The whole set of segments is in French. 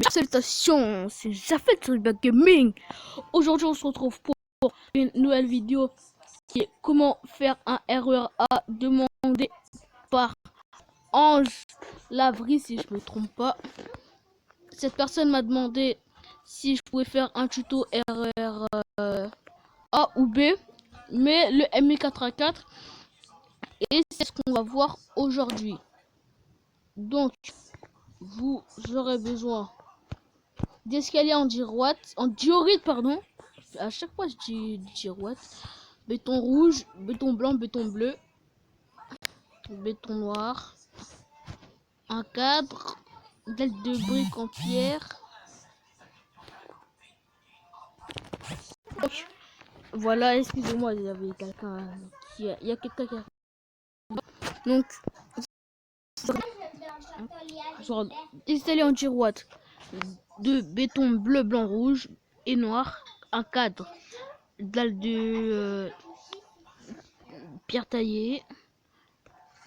Salutations, c'est Jafet sur Back Gaming. Aujourd'hui, on se retrouve pour une nouvelle vidéo qui est comment faire un RERA demandé par Ange Lavry, si je me trompe pas. Cette personne m'a demandé si je pouvais faire un tuto RER A ou B, mais le MI4A4, et c'est ce qu'on va voir aujourd'hui. Donc, vous aurez besoin d'escalier en diorite, pardon. À chaque fois je dis diorite. Béton rouge, béton blanc, béton bleu, béton noir, un cadre, dalle de briques en pierre. Donc, voilà, excusez-moi, il y avait quelqu'un il y a quelqu'un qui a... Donc, installé en diorite de béton bleu, blanc, rouge et noir, un cadre, dalle de pierre taillée,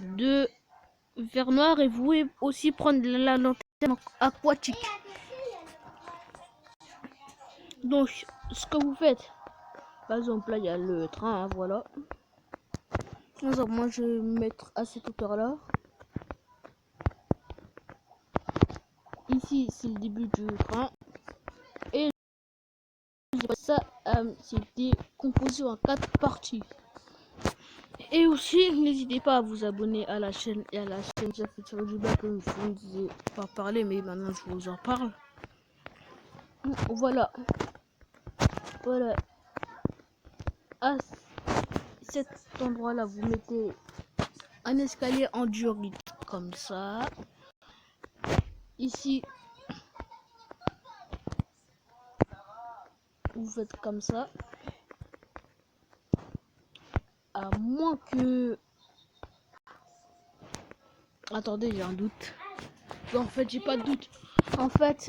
de verre noir, et vous pouvez aussi prendre la lanterne aquatique. Donc, ce que vous faites, par exemple, là il y a le train, hein, voilà. Alors, moi je vais me mettre à cette hauteur là. Ici c'est le début du train, et ça c'était composé en 4 parties. Et aussi n'hésitez pas à vous abonner à la chaîne et à la chaîne Jafet sur du Bac, comme je vous ne disais pas parler, mais maintenant je vous en parle. Voilà, voilà, à cet endroit là vous mettez un escalier en diorite comme ça. Ici vous faites comme ça, à moins que... Attendez, j'ai un doute. Non, en fait j'ai pas de doute, en fait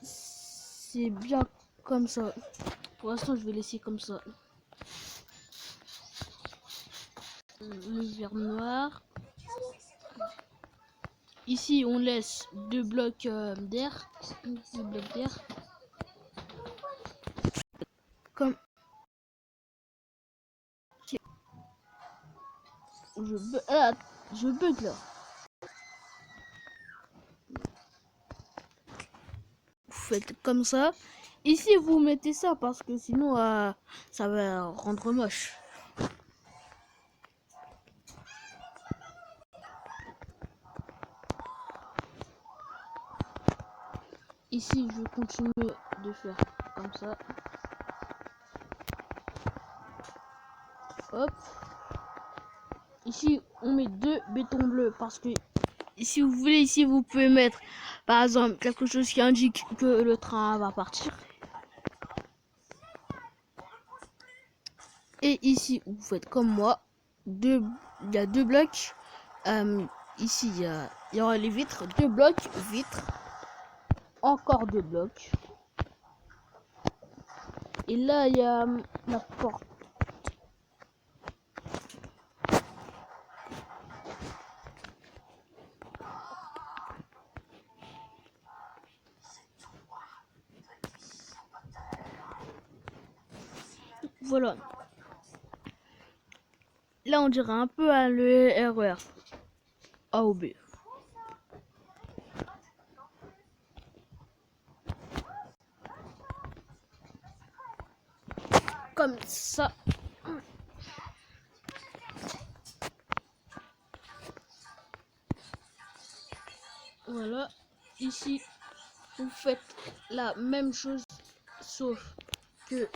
c'est bien comme ça. Pour l'instant je vais laisser comme ça. Le verre noir. Ici on laisse 2 blocs d'air, 2 blocs d'air comme je bug là. Vous faites comme ça. Ici vous mettez ça parce que sinon ça va rendre moche. Ici je continue de faire comme ça. Hop. Ici on met 2 bétons bleus parce que si vous voulez, ici vous pouvez mettre par exemple quelque chose qui indique que le train va partir. Et ici vous faites comme moi, il y a 2 blocs. Ici il y aura les vitres, 2 blocs vitres, encore 2 blocs, et là il y a la porte. Voilà, là on dirait un peu à le RER A ou B. Comme ça. Voilà, ici vous faites la même chose, sauf que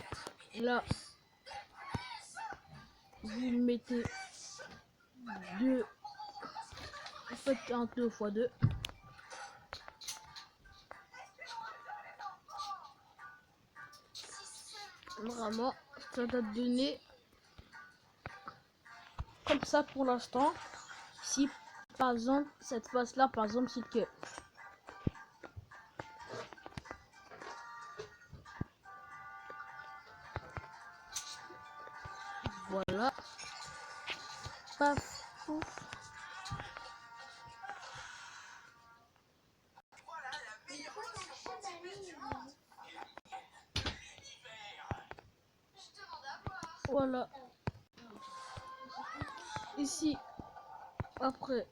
là vous mettez 2, vous faites un 2 x 2. Vraiment ça doit donner comme ça pour l'instant. Si par exemple cette face là, par exemple, c'est que voilà, paf, pouf. Voilà. Ici, après,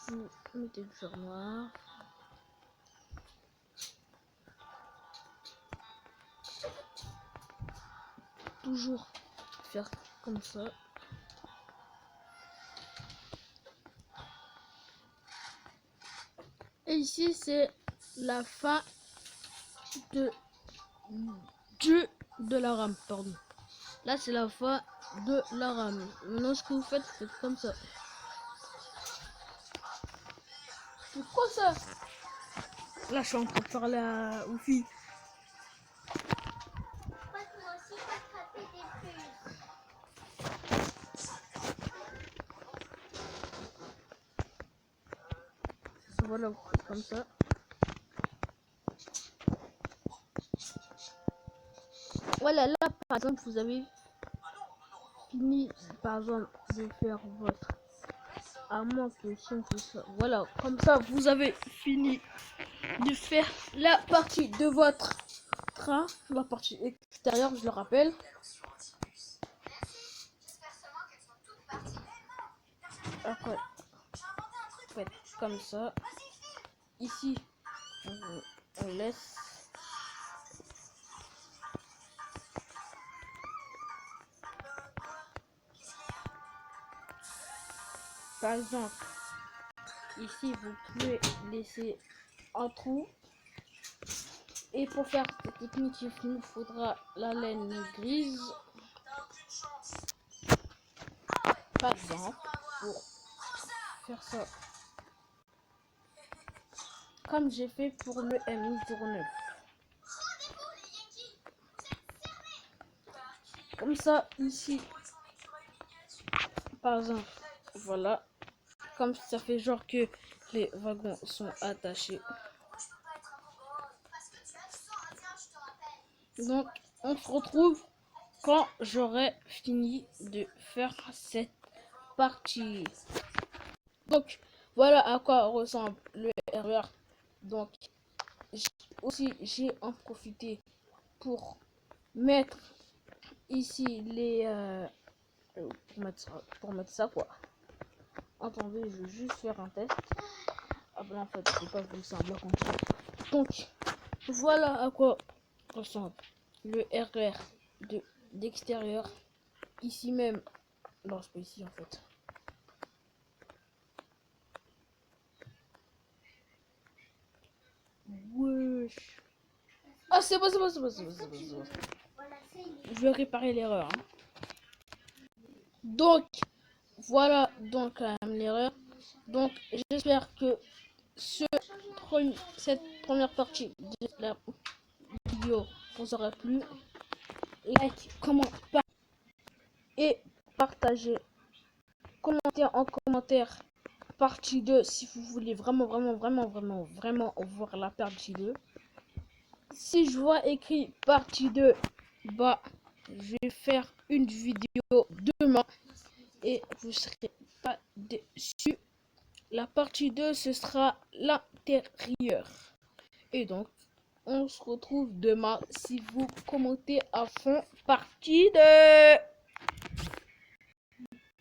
vous mettez le fer noir. Toujours faire comme ça. Et ici, c'est la fin de la rame, pardon. Là, c'est la fin de la rame. Maintenant, ce que vous faites comme ça. C'est quoi ça? Là, je suis en train de parler aux filles. Voilà, comme ça. Voilà, là, par exemple, vous avez fini, par exemple, de faire votre... À moins que si on fait ça, voilà, comme ça, vous avez fini de faire la partie de votre train, la partie extérieure, je le rappelle. Après, faites comme ça. Ici, on laisse. Par exemple, ici, vous pouvez laisser un trou. Et pour faire cette technique, il nous faudra la laine grise. Par exemple, pour faire ça. Comme j'ai fait pour le M09. Comme ça, ici, par exemple, voilà. Comme ça fait genre que les wagons sont attachés. Donc, on se retrouve quand j'aurai fini de faire cette partie. Donc, voilà à quoi ressemble le RER. Donc, aussi, j'ai en profité pour mettre ici les... pour mettre ça quoi. Attendez, je vais juste faire un test. Ah ben en fait, c'est pas voulu ça un bloc entier. Donc, voilà à quoi ressemble le RR d'extérieur. Ici même. Non, c'est pas ici en fait. Wesh. Ah, c'est bon, c'est bon, c'est bon, c'est bon, c'est bon, c'est bon. Je vais réparer l'erreur. Hein. Donc, voilà donc l'erreur. Donc, j'espère que cette première partie de la vidéo vous aura plu. Like, comment, et partagez. Commentez en commentaire partie 2 si vous voulez vraiment voir la partie 2. Si je vois écrit partie 2, bah je vais faire une vidéo demain et vous serez pas déçus. La partie 2 ce sera l'intérieur. Et donc on se retrouve demain si vous commentez à fond partie 2.